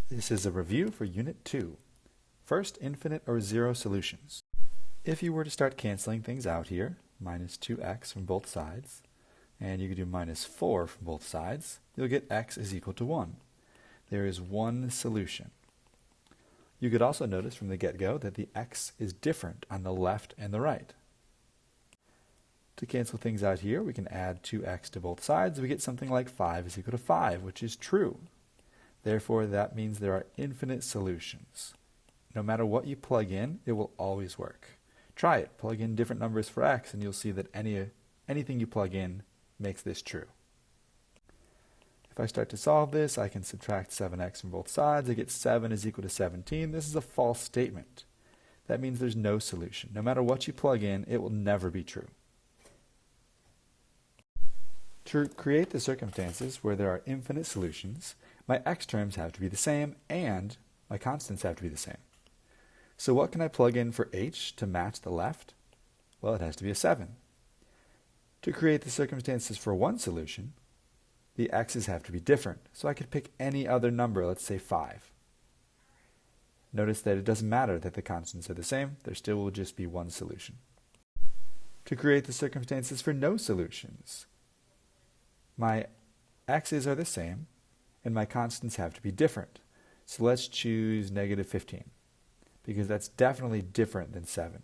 This is a review for Unit 2. First, infinite or zero solutions. If you were to start canceling things out here, minus 2x from both sides, and you could do minus 4 from both sides, you'll get x is equal to 1. There is one solution. You could also notice from the get-go that the x is different on the left and the right. To cancel things out here, we can add 2x to both sides. We get something like 5 is equal to 5, which is true. Therefore, that means there are infinite solutions. No matter what you plug in, it will always work. Try it. Plug in different numbers for x, and you'll see that anything you plug in makes this true. If I start to solve this, I can subtract 7x from both sides. I get 7 is equal to 17. This is a false statement. That means there's no solution. No matter what you plug in, it will never be true. To create the circumstances where there are infinite solutions, my x terms have to be the same and my constants have to be the same. So what can I plug in for h to match the left? Well, it has to be a 7. To create the circumstances for one solution, the x's have to be different. So I could pick any other number, let's say 5. Notice that it doesn't matter that the constants are the same, there still will just be one solution. To create the circumstances for no solutions, my x's are the same, and my constants have to be different. So let's choose negative 15, because that's definitely different than 7.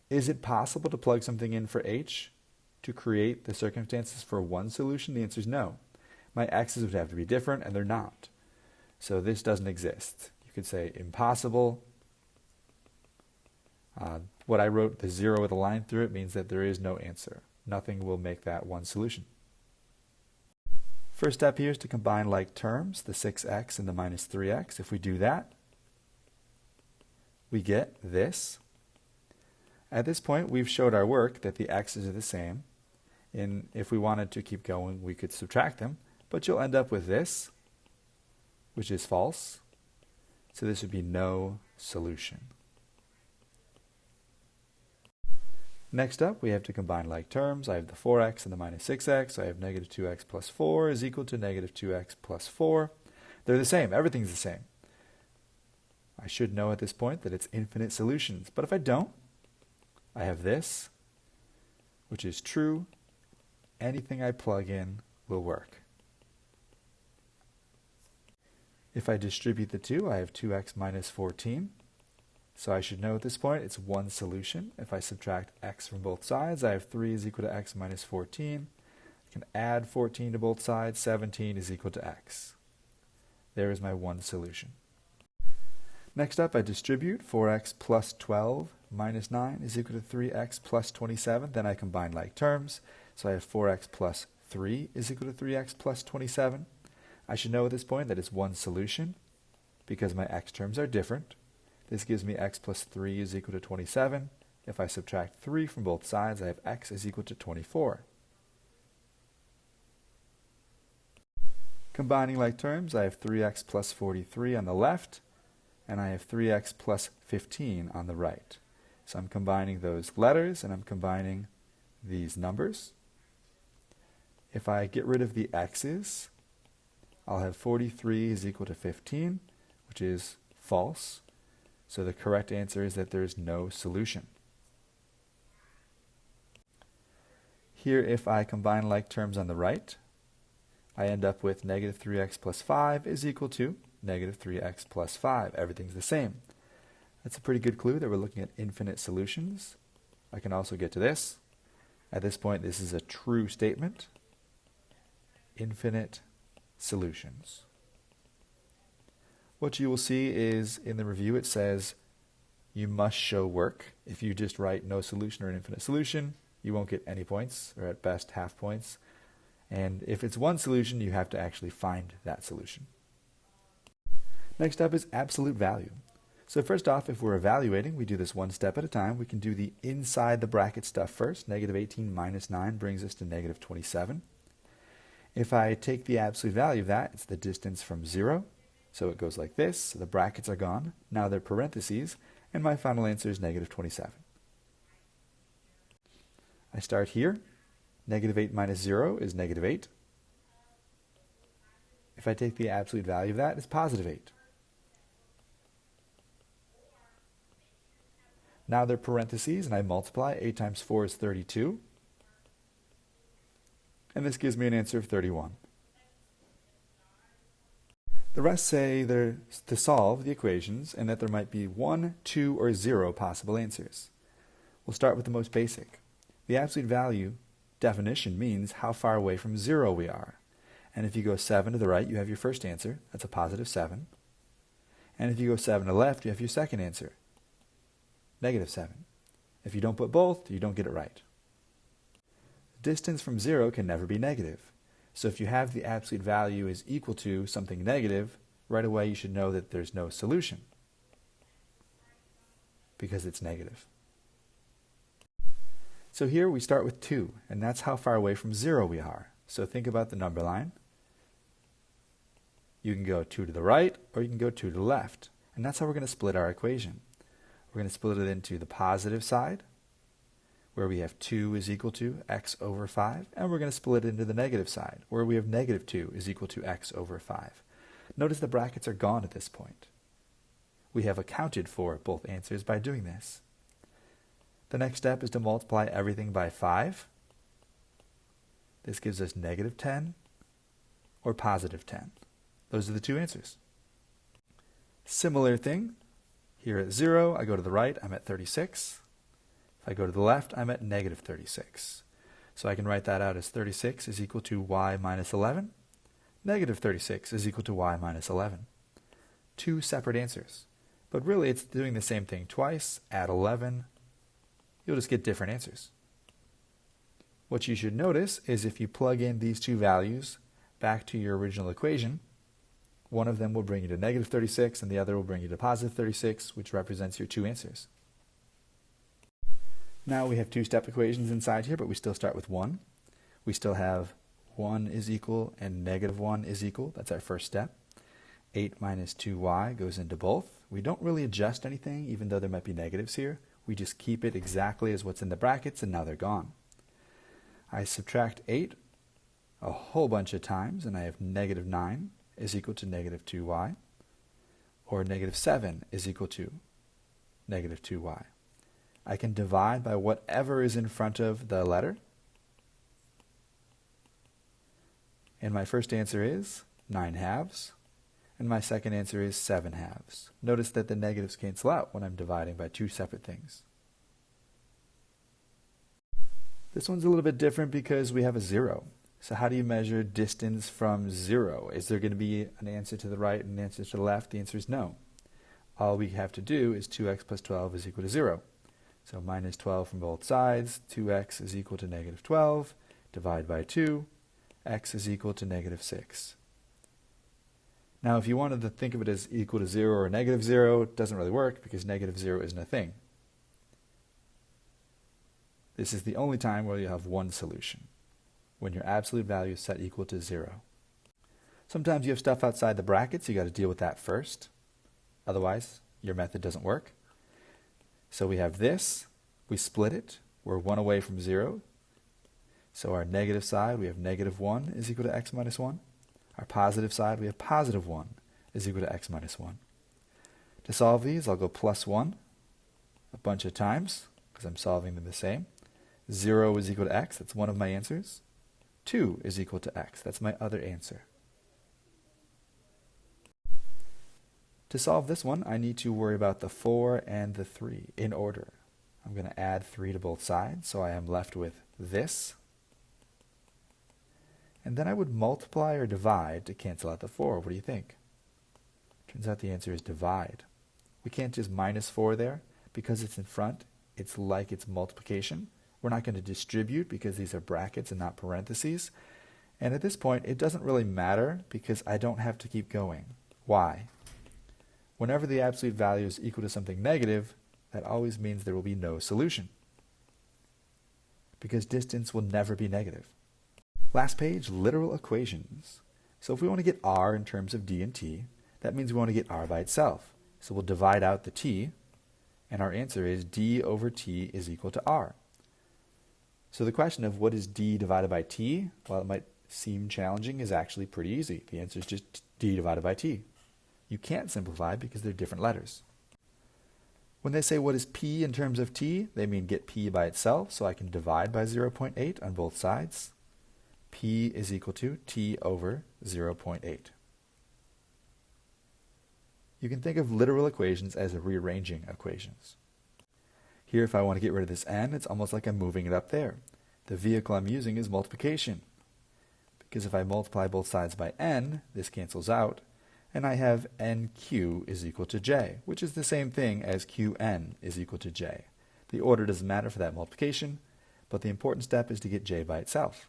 Is it possible to plug something in for h to create the circumstances for one solution? The answer is no. My x's would have to be different, and they're not. So this doesn't exist. You could say impossible. What I wrote, the 0 with a line through it, means that there is no answer. Nothing will make that one solution. First step here is to combine like terms, the 6x and the minus 3x. If we do that, we get this. At this point, we've showed our work that the x's are the same. And if we wanted to keep going, we could subtract them. But you'll end up with this, which is false. So this would be no solution. Next up, we have to combine like terms. I have the 4x and the minus 6x. So I have negative 2x plus 4 is equal to negative 2x plus 4. They're the same. Everything's the same. I should know at this point that it's infinite solutions. But if I don't, I have this, which is true. Anything I plug in will work. If I distribute the 2, I have 2x minus 14. So I should know at this point it's one solution. If I subtract x from both sides, I have 3 is equal to x minus 14. I can add 14 to both sides. 17 is equal to x. There is my one solution. Next up, I distribute 4x plus 12 minus 9 is equal to 3x plus 27. Then I combine like terms. So I have 4x plus 3 is equal to 3x plus 27. I should know at this point that it's one solution because my x terms are different. This gives me x plus 3 is equal to 27. If I subtract 3 from both sides, I have x is equal to 24. Combining like terms, I have 3x plus 43 on the left, and I have 3x plus 15 on the right. So I'm combining those letters, and I'm combining these numbers. If I get rid of the x's, I'll have 43 is equal to 15, which is false. So the correct answer is that there is no solution. Here, if I combine like terms on the right, I end up with negative 3x plus 5 is equal to negative 3x plus 5. Everything's the same. That's a pretty good clue that we're looking at infinite solutions. I can also get to this. At this point, this is a true statement. Infinite solutions. What you will see is in the review it says you must show work. If you just write no solution or an infinite solution, you won't get any points, or at best half points. And if it's one solution, you have to actually find that solution. Next up is absolute value. So first off, if we're evaluating, we do this one step at a time. We can do the inside the bracket stuff first. Negative 18 minus 9 brings us to negative 27. If I take the absolute value of that, it's the distance from 0. So it goes like this. So the brackets are gone. Now they're parentheses. And my final answer is negative 27. I start here. Negative 8 minus 0 is negative 8. If I take the absolute value of that, it's positive 8. Now they're parentheses, and I multiply. 8 times 4 is 32. And this gives me an answer of 31. The rest say they're to solve the equations and that there might be 1, 2, or 0 possible answers. We'll start with the most basic. The absolute value definition means how far away from 0 we are. And if you go 7 to the right, you have your first answer. That's a positive 7. And if you go 7 to the left, you have your second answer, negative 7. If you don't put both, you don't get it right. Distance from 0 can never be negative. So if you have the absolute value is equal to something negative, right away you should know that there's no solution because it's negative. So here we start with 2, and that's how far away from 0 we are. So think about the number line. You can go 2 to the right, or you can go 2 to the left. And that's how we're going to split our equation. We're going to split it into the positive side, where we have 2 is equal to x over 5, and we're going to split it into the negative side, where we have negative 2 is equal to x over 5. Notice the brackets are gone at this point. We have accounted for both answers by doing this. The next step is to multiply everything by 5. This gives us negative 10 or positive 10. Those are the two answers. Similar thing, here at 0, I go to the right, I'm at 36. If I go to the left, I'm at negative 36. So I can write that out as 36 is equal to y minus 11. Negative 36 is equal to y minus 11. Two separate answers. But really, it's doing the same thing twice. Add 11. You'll just get different answers. What you should notice is if you plug in these two values back to your original equation, one of them will bring you to negative 36 and the other will bring you to positive 36, which represents your two answers. Now we have two-step equations inside here, but we still start with 1. We still have 1 is equal and negative 1 is equal. That's our first step. 8 minus 2y goes into both. We don't really adjust anything, even though there might be negatives here. We just keep it exactly as what's in the brackets, and now they're gone. I subtract 8 a whole bunch of times, and I have negative 9 is equal to negative 2y, or negative 7 is equal to negative 2y. I can divide by whatever is in front of the letter. And my first answer is 9 halves. And my second answer is 7 halves. Notice that the negatives cancel out when I'm dividing by two separate things. This one's a little bit different because we have a 0. So how do you measure distance from 0? Is there going to be an answer to the right and an answer to the left? The answer is no. All we have to do is 2x plus 12 is equal to 0. So minus 12 from both sides, 2x is equal to negative 12, divide by 2, x is equal to negative 6. Now if you wanted to think of it as equal to 0 or negative 0, it doesn't really work because negative 0 isn't a thing. This is the only time where you have one solution, when your absolute value is set equal to 0. Sometimes you have stuff outside the brackets, you got to deal with that first. Otherwise, your method doesn't work. So we have this, we split it, we're 1 away from 0. So our negative side, we have negative 1 is equal to x minus 1. Our positive side, we have positive 1 is equal to x minus 1. To solve these, I'll go plus 1 a bunch of times, because I'm solving them the same. 0 is equal to x, that's one of my answers. 2 is equal to x, that's my other answer. To solve this one, I need to worry about the 4 and the 3 in order. I'm going to add 3 to both sides, so I am left with this. And then I would multiply or divide to cancel out the 4. What do you think? Turns out the answer is divide. We can't just minus 4 there. Because it's in front, it's like it's multiplication. We're not going to distribute because these are brackets and not parentheses. And at this point, it doesn't really matter because I don't have to keep going. Why? Whenever the absolute value is equal to something negative, that always means there will be no solution, because distance will never be negative. Last page, literal equations. So if we want to get r in terms of d and t, that means we want to get r by itself. So we'll divide out the t, and our answer is d over t is equal to r. So the question of what is d divided by t, while it might seem challenging, is actually pretty easy. The answer is just d divided by t. You can't simplify because they're different letters. When they say what is p in terms of t, they mean get p by itself, so I can divide by 0.8 on both sides. P is equal to t over 0.8. You can think of literal equations as rearranging equations. Here, if I want to get rid of this n, it's almost like I'm moving it up there. The vehicle I'm using is multiplication, because if I multiply both sides by n, this cancels out, and I have nq is equal to j, which is the same thing as qn is equal to j. The order doesn't matter for that multiplication, but the important step is to get j by itself.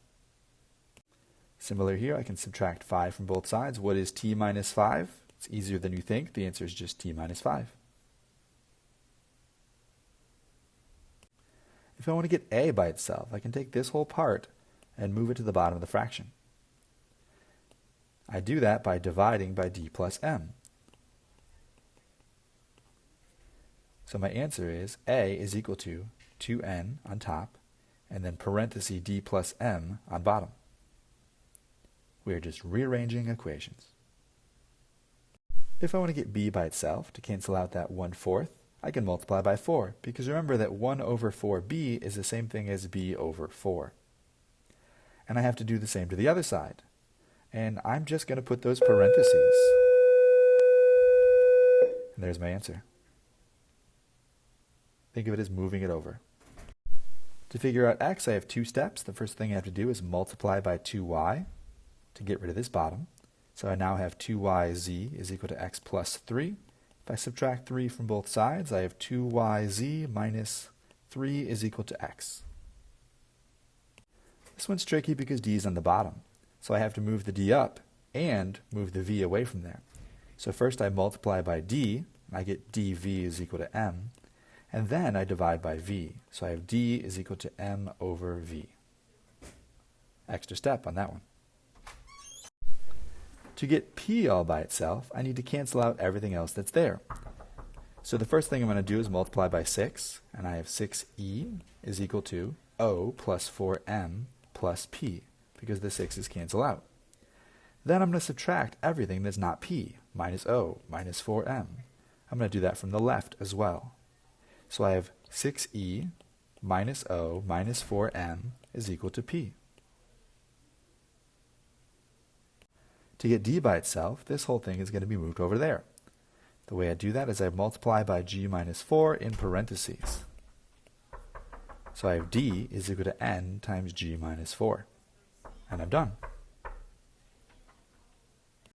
Similar here, I can subtract 5 from both sides. What is t minus 5? It's easier than you think. The answer is just t minus 5. If I want to get a by itself, I can take this whole part and move it to the bottom of the fraction. I do that by dividing by d plus m. So my answer is a is equal to 2n on top, and then parenthesis d plus m on bottom. We are just rearranging equations. If I want to get b by itself, to cancel out that 1/4, I can multiply by 4, because remember that 1 over 4b is the same thing as b over 4. And I have to do the same to the other side. And I'm just going to put those parentheses. And there's my answer. Think of it as moving it over. To figure out x, I have 2 steps. The first thing I have to do is multiply by 2y to get rid of this bottom. So I now have 2yz is equal to x plus 3. If I subtract 3 from both sides, I have 2yz minus 3 is equal to x. This one's tricky because d is on the bottom. So I have to move the d up and move the v away from there. So first I multiply by d, and I get dv is equal to m. And then I divide by v. So I have d is equal to m over v. Extra step on that one. To get p all by itself, I need to cancel out everything else that's there. So the first thing I'm going to do is multiply by 6, and I have 6e is equal to o plus 4m plus p, because the 6's cancel out. Then I'm going to subtract everything that's not p, minus o, minus 4m. I'm going to do that from the left as well. So I have 6e minus o minus 4m is equal to p. To get d by itself, this whole thing is going to be moved over there. The way I do that is I multiply by g minus 4 in parentheses. So I have d is equal to n times g minus 4. And I'm done.